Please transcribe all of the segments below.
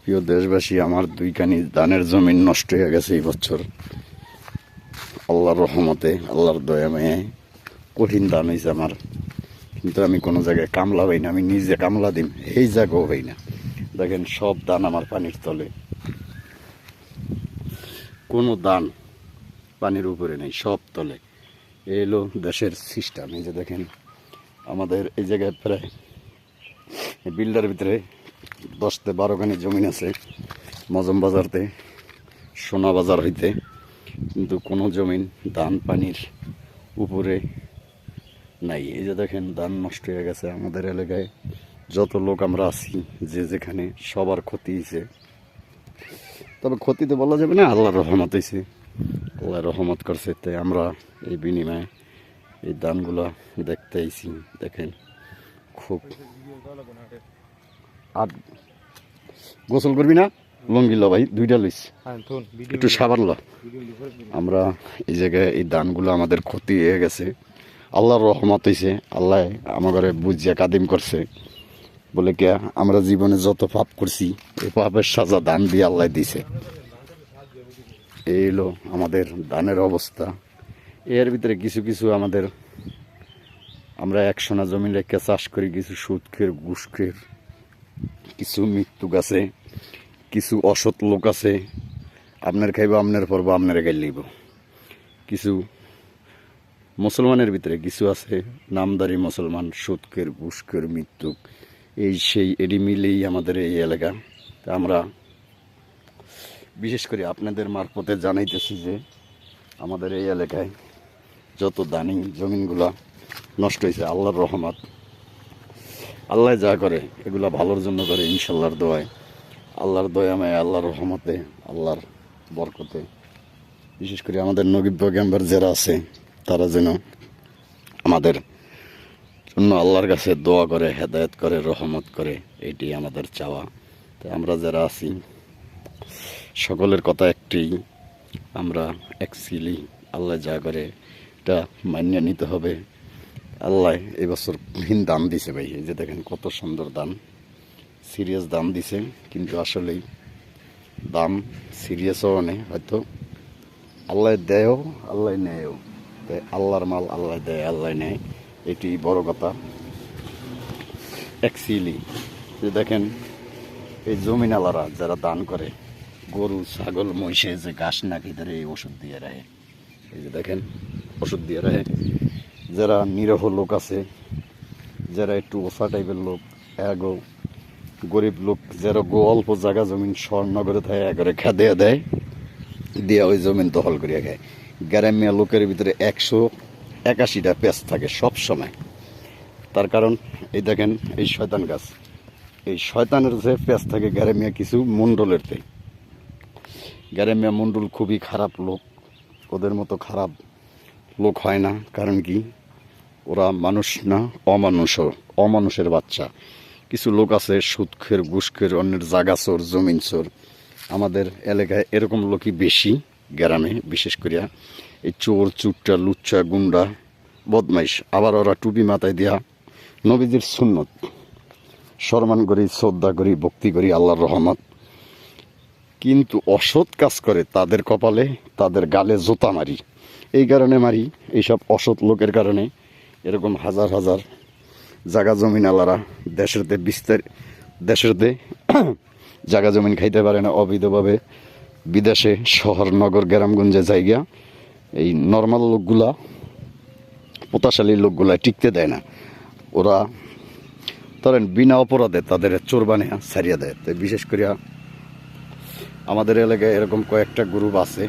প্রিয় দেশবাসী, আমার দুইখানি ধানের জমিন নষ্ট হয়ে গেছে এই বছর। আল্লাহর রহমতে, আল্লাহর দয়া মায়ে কঠিন ধান হয়েছে আমার, কিন্তু আমি কোনো জায়গায় কামলা হই না। আমি নিজে কামলা দিম এই জায়গাও হই না। দেখেন সব ধান আমার পানির তলে, কোনো ধান পানির উপরে নেই, সব তলে। এই হলো দেশের সিস্টেম। এই যে দেখেন আমাদের এই জায়গায় প্রায় বিল্ডার ভিতরে 10-12 খানি জমিন আছে মজম বাজারতে, সোনা বাজার হইতে, কিন্তু কোনো জমিন ধান পানির উপরে নাই। এই যে দেখেন ধান নষ্ট হয়ে গেছে। আমাদের এলাকায় যত লোক আমরা আছি, যে যেখানে সবার ক্ষতি হয়েছে। তবে ক্ষতি তো বলা যাবে না, আল্লাহর রহমত হয়েছে, আল্লাহ রহমত করছে। তাই আমরা এই বিনিময়ে এই ধানগুলা দেখতে আইছি। দেখেন খুব আর গোসল করবি না, লঙ্গি ল ভাই, 2টা লইস, একটু সাবার ল। আমরা এই জায়গায় এই ধানগুলো আমাদের ক্ষতি হয়ে গেছে, আল্লাহর রহমত হয়েছে। আল্লাহ আমাদের বুঝিয়া কাদিম করছে বলে কে আমরা জীবনে যত পাপ করছি এই পাপের সাজা ধান দিয়ে আল্লাহ দিছে। এই হলো আমাদের ধানের অবস্থা। এর ভিতরে কিছু কিছু আমাদের, আমরা 100 না জমি রেখে চাষ করি, কিছু সুদখের ঘুষখের, কিছু মৃত্যু আছে, কিছু অসৎ লোক আছে। আপনার খাইব, আপনার পর্ব আপনার গাই লইব। কিছু মুসলমানের ভিতরে কিছু আছে নামদারি মুসলমান, সুদখের ঘুষখের মৃত্যুক, এই সেই এডি মিলেই আমাদের এই এলাকা। তা আমরা বিশেষ করে আপনাদের মারফতে জানাইতেছি যে আমাদের এই এলাকায় যত দানি জমিনগুলা নষ্ট হয়েছে, আল্লাহর রহমত, আল্লাহ যা করে এগুলা ভালোর জন্য করে, ইনশাল্লাহর দোয়ায়, আল্লাহর দয়াময়, আল্লাহর রহমতে, আল্লাহর বরকতে। বিশেষ করে আমাদের নগিব মেম্বার যারা আছে তারা যেন আমাদের জন্য আল্লাহর কাছে দোয়া করে, হেদায়েত করে, রহমত করে, এটি আমাদের চাওয়া। তাই আমরা যারা আছি সকলের কথা একটি, আমরা অ্যাকচুয়ালি আল্লাহ যা করে এটা মানিয়ে নিতে হবে। আল্লাহ এবছর কঠিন দাম দিছে ভাই। এই যে দেখেন কত সুন্দর দাম, সিরিয়াস দাম দিছে, কিন্তু আসলেই দাম সিরিয়াসও অনেক, হয়তো আল্লাহ দেয়ও আল্লাহ নেয়ও। তাই আল্লাহর মাল আল্লাহ দেয় আল্লাহ নেয়, এটি বড় কথা। অ্যাকচুয়ালি যে দেখেন এই জমিনালারা যারা দান করে, গরু ছাগল মহিষে যে ঘাস না খেতে এই ওষুধ দিয়ে রাখে, এই যে দেখেন ওষুধ দিয়ে রাখে। যারা নিরহ লোক আছে, যারা একটু ওসা টাইপের লোক, এগো গরিব লোক, যারা অল্প জায়গা জমিন স্বর্ণগরে থাকে, এগরে খেদে দেয়, দিয়ে ওই জমিন দখল করিয়া খায়। গ্রাম্য লোকের ভিতরে 181টা পেঁচ থাকে সব সময়। তার কারণ এই দেখেন এই শয়তান গাছ, এই শয়তানের যে পেঁচ থাকে গ্রাম্য কিছু মণ্ডলেরতে, গ্রাম্য মণ্ডল খুবই খারাপ লোক, ওদের মতো খারাপ লোক হয় না। কারণ কি, ওরা মানুষ না, অমানুষের বাচ্চা। কিছু লোক আছে সুদখের ঘুষখের, অন্যের জাগা চোর, জমিন চোর। আমাদের এলাকায় এরকম লোকই বেশি, গ্রামে বিশেষ করিয়া এই চোর চুট্টা লুচ্চা গুন্ডা বদমাইশ। আবার ওরা টুপি মাথায় দিয়া নবীজির সুন্নত সম্মান করি, শ্রদ্ধা করি, ভক্তি করি, আল্লাহর রহমত, কিন্তু অসৎ কাজ করে তাদের কপালে, তাদের গালে জোতা মারি। এই কারণে মারি, এইসব অসৎ লোকের কারণে এরকম হাজার হাজার জাগা জমিন আলারা দেশেরতে জাগা জমিন খাইতে পারে না, অবৈধভাবে বিদেশে শহর নগর গ্রামগঞ্জে জায়গা এই নর্মাল লোকগুলা, পোতাশালী লোকগুলা টিকতে দেয় না। ওরা ধরেন বিনা অপরাধে তাদের চোর বানিয়ে ছাড়িয়ে দেয়। তাই বিশেষ করিয়া আমাদের এলাকায় এরকম কয়েকটা গ্রুপ আছে,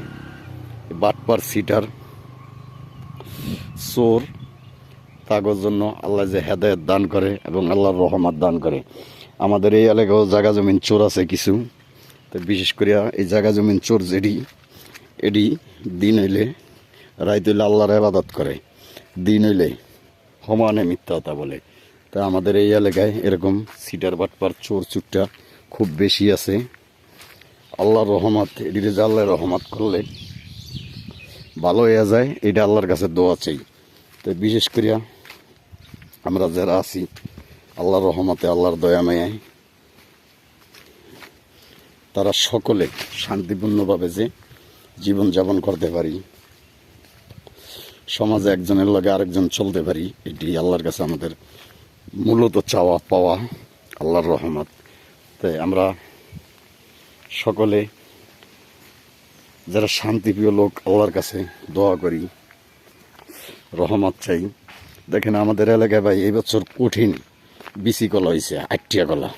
বাটপার সিটার চোর, তাগর জন্য আল্লাহ যে হেদায়েত দান করে এবং আল্লাহর রহমত দান করে। আমাদের এই এলাকাও জাগা জমিন চোর আছে কিছু। তো বিশেষ করিয়া এই জাগা জমিন চোর এডি দিন হইলে রাইত হইলে আল্লাহর ইবাদত করে, দিন হইলে সমানে মিথ্যা কথা বলে। তা আমাদের এই এলাকায় এরকম সিটার বাটপার চোর চুট্টা খুব বেশি আছে। আল্লাহর রহমত, এটিতে যে আল্লাহর রহমত করলে ভালো হয়ে যায়, এটা আল্লাহর কাছে দোয়া চাই। তো বিশেষ করিয়া আমরা যারা আছি আল্লাহর রহমতে, আল্লাহর দয়া মায়ায় তারা সকলে শান্তিপূর্ণভাবে যে জীবনযাপন করতে পারি, সমাজে একজনের লগে আরেকজন চলতে পারি, এটি আল্লাহর কাছে আমাদের মূলত চাওয়া পাওয়া, আল্লাহর রহমত। তাই আমরা সকলে যারা শান্তিপ্রিয় লোক আল্লাহর কাছে দোয়া করি, রহমত চাই। দেখেন আমাদের এলাকায় ভাই এই বছর কঠিন বিচি কলা হয়েছে, আটটিয়া কলা,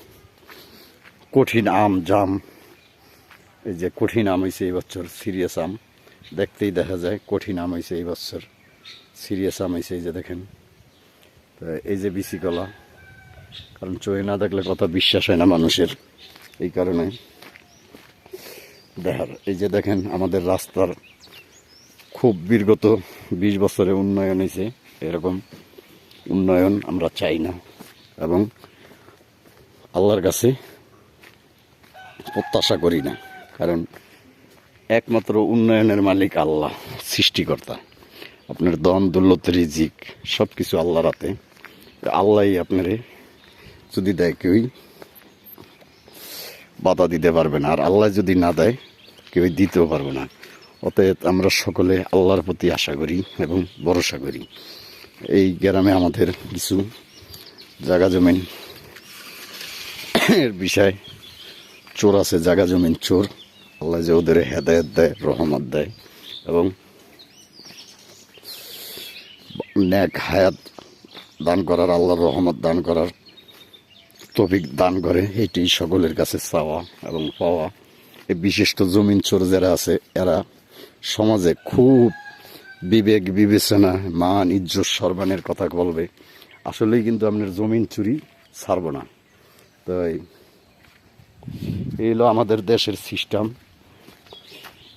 কঠিন আম জাম, এই যে কঠিন আম হয়েছে এই বছর, সিরিয়াস আম দেখতেই দেখা যায় কঠিন আম হয়েছে এই বছর, সিরিয়াস আম হয়েছে এই যে দেখেন। তো এই যে বিচি কলা, কারণ চোখে না দেখলে কথা বিশ্বাস হয় না মানুষের, এই কারণে দেখার। এই যে দেখেন আমাদের রাস্তার খুব বিগত 20 বছরে উন্নয়ন হয়েছে, এরকম উন্নয়ন আমরা চাই না এবং আল্লাহর কাছে প্রত্যাশা করি না, কারণ একমাত্র উন্নয়নের মালিক আল্লাহ, সৃষ্টিকর্তা। আপনার দন দৌলত রিজিক সব কিছু আল্লাহর হাতে। আল্লাহই আপনারে যদি দেয় কেউই বাধা দিতে পারবে না, আর আল্লাহ যদি না দেয় কেউই দিতেও পারবে না। অতএব আমরা সকলে আল্লাহর প্রতি আশা করি এবং ভরসা করি। এই গ্রামে আমাদের কিছু জায়গা জমিন এর বিষয় চোর আছে, জায়গা জমিন চোর, আল্লাহ যে ওদের হেদায়েত দেয়, রহমত দেয় এবং ন্যাক হায়াত দান করার, আল্লাহর রহমত দান করার তৌফিক দান করে, এটি সকলের কাছে চাওয়া এবং পাওয়া। এই বিশিষ্ট জমিন চোর যারা আছে এরা সমাজে খুব বিবেক বিবেচনা, মান ইজ্জত সম্মানের কথা বলবে, আসলেই কিন্তু আপনার জমিন চুরি ছাড়ব না। তাই এই হলো আমাদের দেশের সিস্টেম।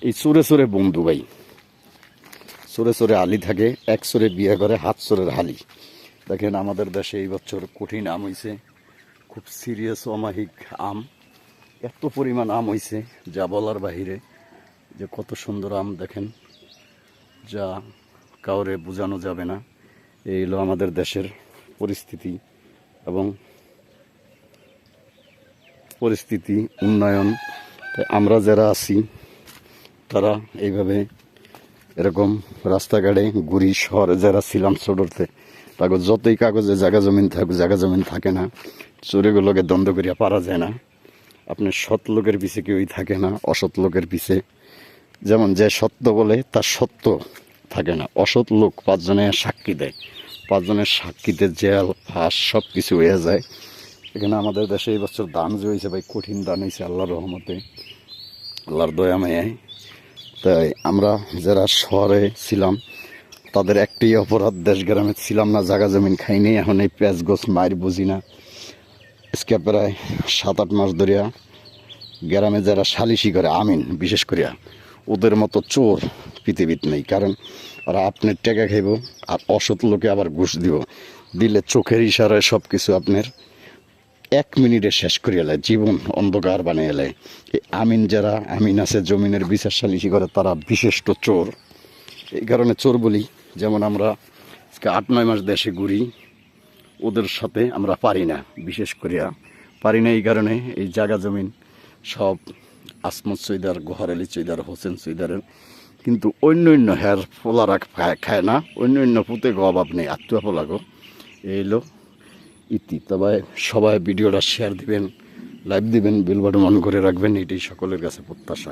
এই চোরে চোরে বন্ধু ভাই, চোরে চোরে আলি থাকে, এক চোরে বিয়ে করে হাত চোরের হালি। দেখেন আমাদের দেশে এই বছর কঠিন আম হয়েছে, খুব সিরিয়াস অমাহিক আম, এত পরিমাণ আম হয়েছে যা বলার বাহিরে, যে কত সুন্দর আম দেখেন, যা কাউরে বোঝানো যাবে না। এই হলো আমাদের দেশের পরিস্থিতি এবং পরিস্থিতি উন্নয়ন। তাই আমরা যারা আছি তারা এইভাবে এরকম রাস্তাঘাটে ঘুরি, শহরে যারা ছিলাম ছোটতে, তাকে যতই কাগজে জায়গা জমিন থাকুক, জায়গা জমিন থাকে না, চোরেগুলোকে দ্বন্দ্ব করিয়া পারা যায় না। আপনার সৎ লোকের পিছে কেউই থাকে না, অসৎ লোকের পিছে যেমন যে সত্য বলে তার সত্য থাকে না, অসৎ লোক 5 জনের সাক্ষী দেয়, 5 জনের সাক্ষীতে জেল ফাঁস সব কিছু হয়ে যায়। এখানে আমাদের দেশে এই বছর দান যে হয়েছে ভাই, কঠিন দান হয়েছে আল্লাহর রহমতে, আল্লাহর দয়া মায়ায়। তাই আমরা যারা শহরে ছিলাম তাদের একটাই অপরাধ, দেশ গ্রামে ছিলাম না, জায়গা জমিন খাইনি, এখন এই পেঁয়াজ গোছ মায়ের বুঝি না। আজকে প্রায় 7-8 মাস ধরিয়া গ্রামে যারা সালিশি করে আমিন বিশেষ করিয়া, ওদের মতো চোর পৃথিবীতে নেই। কারণ ওরা আপনার টাকা খাইব আর অসৎ লোকে আবার ঘুষ দিব, দিলে চোখের ইশারায় সব কিছু আপনার 1 মিনিটে শেষ করিয়া এলায়, জীবন অন্ধকার বানিয়ে এলায়। এই আমিন যারা আমিন আছে জমিনের বিচার সালিশি করে, তারা বিশিষ্ট চোর। এই কারণে চোর বলি। যেমন আমরা আজকে 8-9 মাস দেশে ঘুরি, ওদের সাথে আমরা পারি না, বিশেষ করিয়া পারি না। এই কারণে এই জায়গা জমিন সব আসমত চৈদার, গোহার আলী চৈদার, হোসেন চৈদারের, কিন্তু অন্য হ্যার পোলারা খায় না, অন্য পুঁতে গো অভাব নেই, আত্মীয় পোলাগো। এই হলো ইতি। তবে সবাই ভিডিওটা শেয়ার দিবেন, লাইভ দিবেন, বেল বাটন অন করে রাখবেন, এটাই সকলের কাছে প্রত্যাশা।